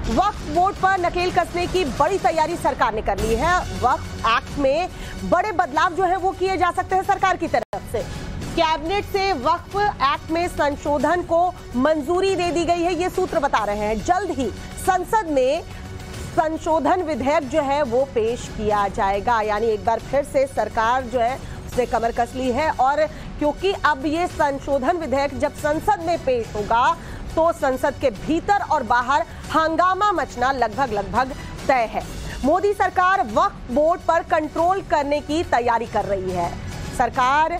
वक्फ board पर नकेल कसने की बड़ी तैयारी सरकार ने कर ली है। वक्फ एक्ट में बड़े बदलाव जो है वो किए जा सकते हैं सरकार की तरफ से। कैबिनेट से वक्फ एक्ट में संशोधन को मंजूरी दे दी गई है, ये सूत्र बता रहे हैं। जल्द ही संसद में संशोधन विधेयक जो है वो पेश किया जाएगा। यानी एक बार फिर से सरकार जो है उसने कमर कस ली है, और क्योंकि अब ये संशोधन विधेयक जब संसद में पेश होगा तो संसद के भीतर और बाहर हंगामा मचना लगभग तय है। मोदी सरकार वक्फ बोर्ड पर कंट्रोल करने की तैयारी कर रही है। सरकार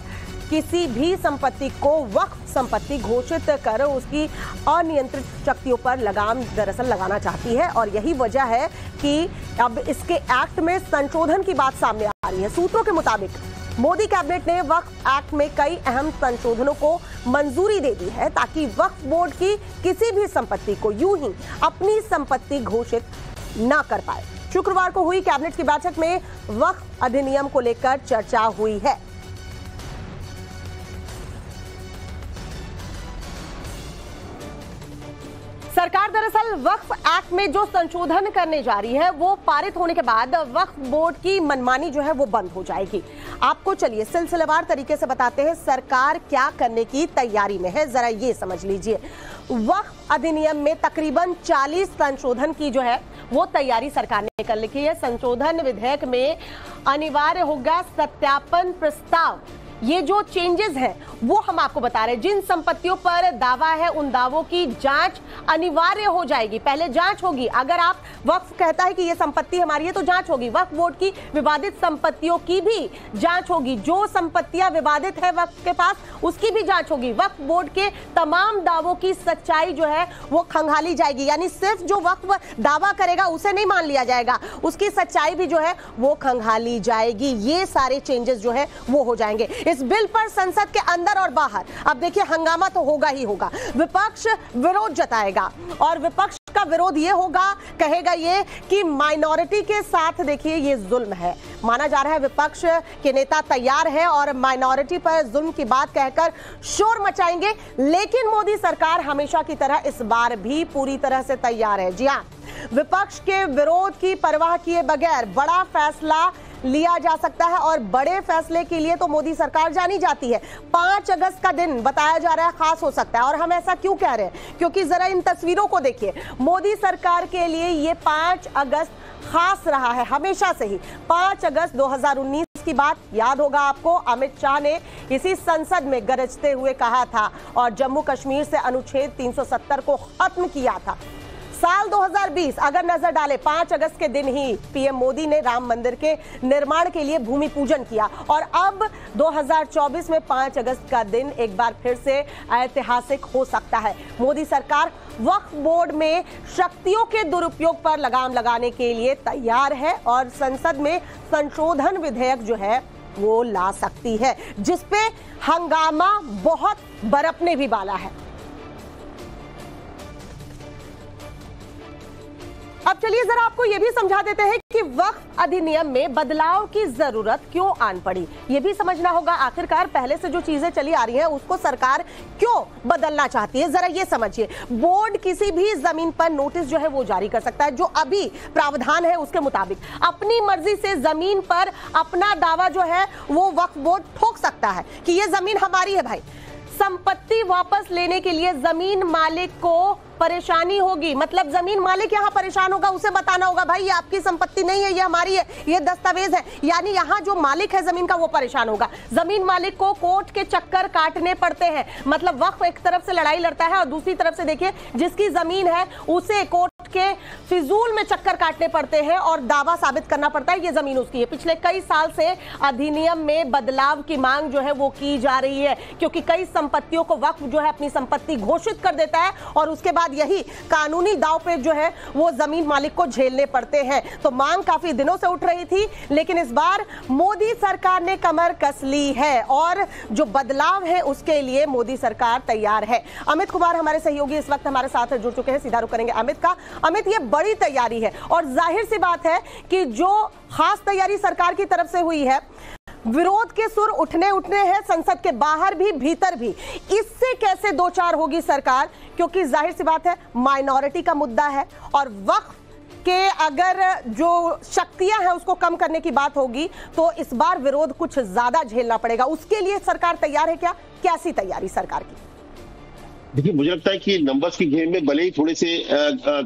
किसी भी संपत्ति को वक्फ संपत्ति घोषित कर उसकी अनियंत्रित शक्तियों पर लगाम दरअसल लगाना चाहती है, और यही वजह है कि अब इसके एक्ट में संशोधन की बात सामने आ रही है। सूत्रों के मुताबिक मोदी कैबिनेट ने वक्फ एक्ट में कई अहम संशोधनों को मंजूरी दे दी है, ताकि वक्फ बोर्ड की किसी भी संपत्ति को यूं ही अपनी संपत्ति घोषित न कर पाए। शुक्रवार को हुई कैबिनेट की बैठक में वक्फ अधिनियम को लेकर चर्चा हुई है। सरकार दरअसल वक्फ एक्ट में जो संशोधन करने जा रही है वो पारित होने के बाद वक्फ बोर्ड की मनमानी जो है वो बंद हो जाएगी। आपको चलिए सिलसिलेवार तरीके से बताते हैं सरकार क्या करने की तैयारी में है, जरा ये समझ लीजिए। वक्फ अधिनियम में तकरीबन 40 संशोधन की जो है वो तैयारी सरकार ने कर लिखी है। संशोधन विधेयक में अनिवार्य होगा सत्यापन प्रस्ताव। ये जो चेंजेस हैं वो हम आपको बता रहे हैं। जिन संपत्तियों पर दावा है उन दावों की जांच अनिवार्य हो जाएगी। पहले जांच होगी, अगर आप वक्फ कहता है कि ये संपत्ति हमारी है तो जांच होगी। वक्फ बोर्ड की विवादित संपत्तियों की भी जांच होगी। जो संपत्तियां विवादित है वक्फ के पास उसकी भी जांच होगी। वक्फ बोर्ड के तमाम दावों की सच्चाई जो है वो खंगाली जाएगी। यानी सिर्फ जो वक्फ दावा करेगा उसे नहीं मान लिया जाएगा, उसकी सच्चाई भी जो है वो खंगाली जाएगी। ये सारे चेंजेस जो है वो हो जाएंगे। इस बिल पर संसद के अंदर और बाहर अब देखिए हंगामा तो होगा ही होगा। विपक्ष विरोध जताएगा, और विपक्ष का विरोध ये होगा, कहेगा ये कि माइनॉरिटी के साथ देखिए ये जुल्म है। माना जा रहा है विपक्ष के नेता तैयार है और माइनॉरिटी पर जुल्म की बात कहकर शोर मचाएंगे, लेकिन मोदी सरकार हमेशा की तरह इस बार भी पूरी तरह से तैयार है। जी हां, विपक्ष के विरोध की परवाह किए बगैर बड़ा फैसला लिया जा सकता है, और बड़े फैसले के लिए तो मोदी सरकार जानी जाती है। 5 अगस्त का दिन बताया जा रहा है खास हो सकता है, और हम ऐसा क्यों कह रहे हैं क्योंकि जरा इन तस्वीरों को देखिए। मोदी सरकार के लिए ये 5 अगस्त खास रहा है हमेशा से ही। 5 अगस्त 2019 की बात याद होगा आपको। अमित शाह ने इसी संसद में गरजते हुए कहा था और जम्मू कश्मीर से अनुच्छेद 370 को खत्म किया था। साल 2020 अगर नजर डालें, 5 अगस्त के दिन ही पीएम मोदी ने राम मंदिर के निर्माण के लिए भूमि पूजन किया, और अब 2024 में 5 अगस्त का दिन एक बार फिर से ऐतिहासिक हो सकता है। मोदी सरकार वक्फ बोर्ड में शक्तियों के दुरुपयोग पर लगाम लगाने के लिए तैयार है, और संसद में संशोधन विधेयक जो है वो ला सकती है, जिसपे हंगामा बहुत बरपने भी वाला है। अब चलिए जरा आपको यह भी समझा देते हैं कि वक्फ अधिनियम में बदलाव की जरूरत क्यों आन पड़ी। यह भी समझना होगा आखिरकार पहले से जो चीजें चली आ रही हैं उसको सरकार क्यों बदलना चाहती है। जरा ये समझिए, बोर्ड किसी भी जमीन पर नोटिस जो है वो जारी कर सकता है, जो अभी प्रावधान है उसके मुताबिक। अपनी मर्जी से जमीन पर अपना दावा जो है वो वक्फ बोर्ड ठोक सकता है कि ये जमीन हमारी है। भाई, संपत्ति वापस लेने के लिए जमीन मालिक को परेशानी होगी, मतलब जमीन मालिक यहां परेशान होगा, उसे बताना होगा भाई ये आपकी संपत्ति नहीं है, ये हमारी है, ये दस्तावेज है। यानी यहां जो मालिक है जमीन का वो परेशान होगा। जमीन मालिक को कोर्ट के चक्कर काटने पड़ते हैं, मतलब वक्फ एक तरफ से लड़ाई लड़ता है और दूसरी तरफ से देखिए जिसकी जमीन है उसे कोर्ट के फिजूल में चक्कर काटने पड़ते हैं और दावा साबित करना पड़ता है ये जमीन उसकी है। पिछले कई साल से अधिनियम में बदलाव की मांग जो है वो की जा रही है, क्योंकि कई संपत्तियों को वक्फ जो है अपनी संपत्ति घोषित कर देता है और उसके बाद यही कानूनी दाव पे जो है वो जमीन मालिक को झेलने पड़ते हैं। तो मांग काफी दिनों से उठ रही थी, लेकिन इस बार मोदी सरकार ने कमर कस ली है और जो बदलाव है उसके लिए मोदी सरकार तैयार है। अमित कुमार हमारे सहयोगी इस वक्त हमारे साथ जुड़ चुके हैं, सीधा रुख करेंगे अमित का। अमित, ये बड़ी तैयारी है और जाहिर सी बात है कि जो खास तैयारी सरकार की तरफ से हुई है, विरोध के सुर उठने हैं संसद के बाहर भी भीतर भी। इससे कैसे दो चार होगी सरकार, क्योंकि जाहिर सी बात है माइनॉरिटी का मुद्दा है और वक्फ के अगर जो शक्तियां हैं उसको कम करने की बात होगी तो इस बार विरोध कुछ ज्यादा झेलना पड़ेगा। उसके लिए सरकार तैयार है क्या? कैसी तैयारी सरकार की? देखिए, मुझे लगता है कि नंबर्स की गेम में भले ही थोड़े से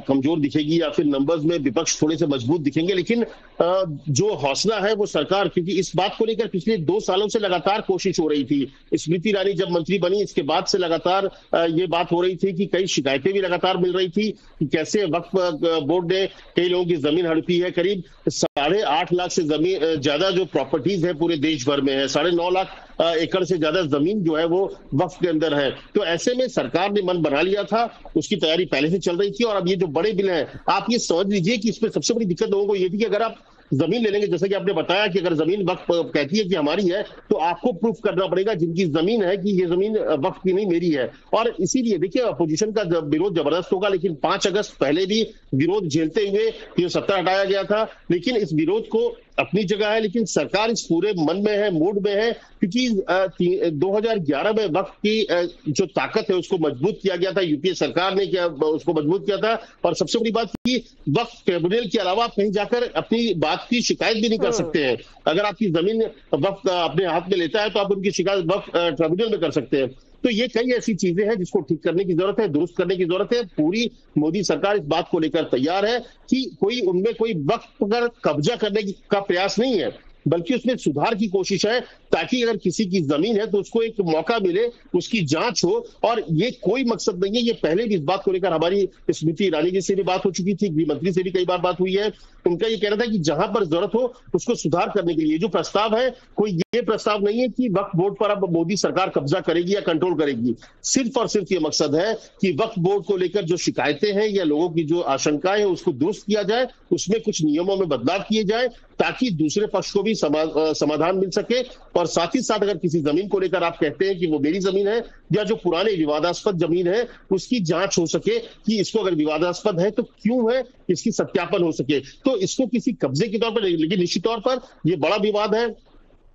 कमजोर दिखेगी या फिर नंबर्स में विपक्ष थोड़े से मजबूत दिखेंगे, लेकिन जो हौसला है वो सरकार, क्योंकि इस बात को लेकर पिछले 2 सालों से लगातार कोशिश हो रही थी। स्मृति ईरानी जब मंत्री बनी इसके बाद से लगातार ये बात हो रही थी कि कई शिकायतें भी लगातार मिल रही थी कि कैसे वक्फ बोर्ड ने कई लोगों की जमीन हड़पी है। करीब 8.5 लाख से जमीन ज्यादा जो प्रॉपर्टीज है पूरे देश भर में है, 9.5 लाख एकड़ से ज्यादा जमीन जो है वो वक्फ के अंदर है। तो ऐसे में सरकार ने मन बना लिया था, उसकी तैयारी पहले से चल रही थी। और अब ये जो बड़े बिल हैं, आप ये समझ लीजिए कि इसमें सबसे बड़ी दिक्कत लोगों को ये थी कि अगर आप जमीन ले लेंगे, जैसे कि आपने बताया कि अगर जमीन वक्फ कहती है कि हमारी है, तो आपको प्रूफ करना पड़ेगा जिनकी जमीन है कि ये जमीन वक्फ की नहीं मेरी है। और इसीलिए देखिए अपोजिशन का विरोध जबरदस्त होगा, लेकिन 5 अगस्त पहले भी विरोध झेलते हुए ये सत्ता हटाया गया था। लेकिन इस विरोध को अपनी जगह है, लेकिन सरकार इस पूरे मन में है, मूड में है, क्योंकि 2011 में वक्फ की जो ताकत है उसको मजबूत किया गया था। यूपीए सरकार ने उसको मजबूत किया था। और सबसे बड़ी बात कि वक्फ ट्रिब्यूनल के अलावा आप कहीं जाकर अपनी बात की शिकायत भी नहीं कर सकते हैं। अगर आपकी जमीन वक्फ अपने हाथ में लेता है तो आप उनकी शिकायत वक्फ ट्रिब्यूनल में कर सकते हैं। तो ये कई ऐसी चीजें हैं जिसको ठीक करने की जरूरत है, दुरुस्त करने की जरूरत है। पूरी मोदी सरकार इस बात को लेकर तैयार है कि उनमें कोई वक्फ पर कब्जा करने का प्रयास नहीं है, बल्कि उसमें सुधार की कोशिश है, ताकि अगर किसी की जमीन है तो उसको एक मौका मिले, उसकी जांच हो। और ये कोई मकसद नहीं है, ये पहले भी इस बात को लेकर हमारी स्मृति ईरानी जी से भी बात हो चुकी थी, गृह मंत्री से भी कई बार बात हुई है। उनका ये कहना था कि जहां पर जरूरत हो उसको सुधार करने के लिए जो प्रस्ताव है, कोई ये प्रस्ताव नहीं है कि वक्फ बोर्ड पर अब मोदी सरकार कब्जा करेगी या कंट्रोल करेगी। सिर्फ और सिर्फ ये मकसद है कि वक्फ बोर्ड को लेकर जो शिकायतें हैं या लोगों की जो आशंकाएं हैं उसको दुरुस्त किया जाए, उसमें कुछ नियमों में बदलाव किए जाए, ताकि दूसरे पक्ष को भी समाधान मिल सके। और साथ ही साथ अगर किसी जमीन को लेकर आप कहते हैं कि वो मेरी जमीन है या जो पुराने विवादास्पद जमीन है उसकी जांच हो सके कि इसको अगर विवादास्पद है तो क्यों है, इसकी सत्यापन हो सके। तो इसको किसी कब्जे के तौर पर नहीं, लेकिन निश्चित तौर पर यह बड़ा विवाद है,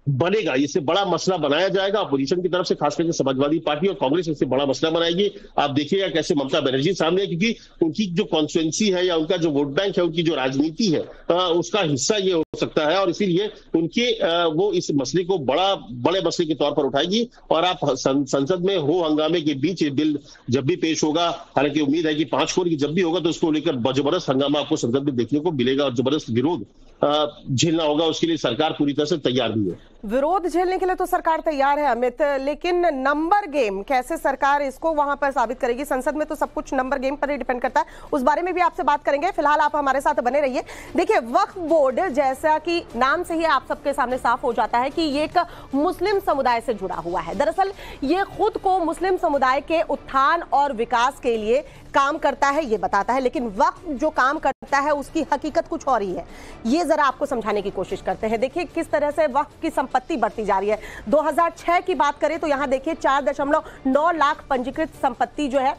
बनेगा, इससे बड़ा मसला बनाया जाएगा अपोजिशन की तरफ से, खास करके समाजवादी पार्टी और कांग्रेस इससे बड़ा मसला बनाएगी। आप देखिएगा कैसे ममता बनर्जी सामने है, क्योंकि उनकी जो कॉन्स्टिट्यूएंसी है या उनका जो वोट बैंक है, उनकी जो राजनीति है उसका हिस्सा ये हो सकता है। और इसीलिए उनके वो इस मसले को बड़े मसले के तौर पर उठाएगी। और आप संसद में हो हंगामे के बीच ये बिल जब भी पेश होगा, हालांकि उम्मीद है कि 5 को जब भी होगा तो उसको लेकर जबरदस्त हंगामा आपको संसद में देखने को मिलेगा और जबरदस्त विरोध झेलना होगा। उसके लिए सरकार पूरी तरह से तैयार भी है। विरोध झेलने के लिए तो सरकार तैयार है अमित, लेकिन नंबर गेम कैसे सरकार इसको वहां पर साबित करेगी? संसद में तो सब कुछ नंबर गेम पर ही डिपेंड करता है, उस बारे में भी आपसे बात करेंगे। फिलहाल आप हमारे साथ बने रहिए। देखिए, वक्फ बोर्ड जैसा कि नाम से ही आप सबके सामने साफ हो जाता है कि ये एक मुस्लिम समुदाय से जुड़ा हुआ है। दरअसल ये खुद को मुस्लिम समुदाय के उत्थान और विकास के लिए काम करता है, ये बताता है, लेकिन वक्फ जो काम करता है उसकी हकीकत कुछ और ही है। ये जरा आपको समझाने की कोशिश करते हैं। देखिए किस तरह से वक्फ की संपत्ति बढ़ती जा रही है। 2006 की बात करें तो यहां देखिए 4.9 लाख पंजीकृत संपत्ति जो है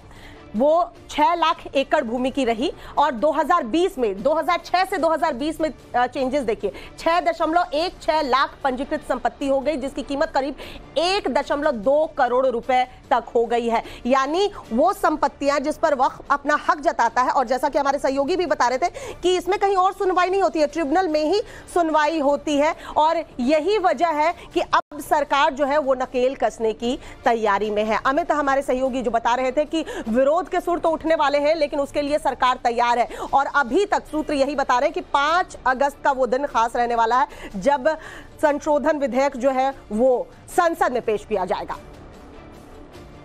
वो 6 लाख एकड़ भूमि की रही। और 2020 में 2006 से 2020 में चेंजेस देखिए, 6.16 लाख पंजीकृत संपत्ति हो गई, जिसकी कीमत करीब 1.2 करोड़ रुपए तक हो गई है। यानी वो संपत्तियां जिस पर वक्फ अपना हक जताता है, और जैसा कि हमारे सहयोगी भी बता रहे थे कि इसमें कहीं और सुनवाई नहीं होती है, ट्रिब्यूनल में ही सुनवाई होती है। और यही वजह है कि अब सरकार जो है वो नकेल कसने की तैयारी में है। अमित, हमारे सहयोगी जो बता रहे थे कि विरोध के सुर तो उठने वाले हैं, लेकिन उसके लिए सरकार तैयार है। और अभी तक सूत्र यही बता रहे हैं कि 5 अगस्त का वो दिन खास रहने वाला है जब संशोधन विधेयक जो है वो संसद में पेश किया जाएगा।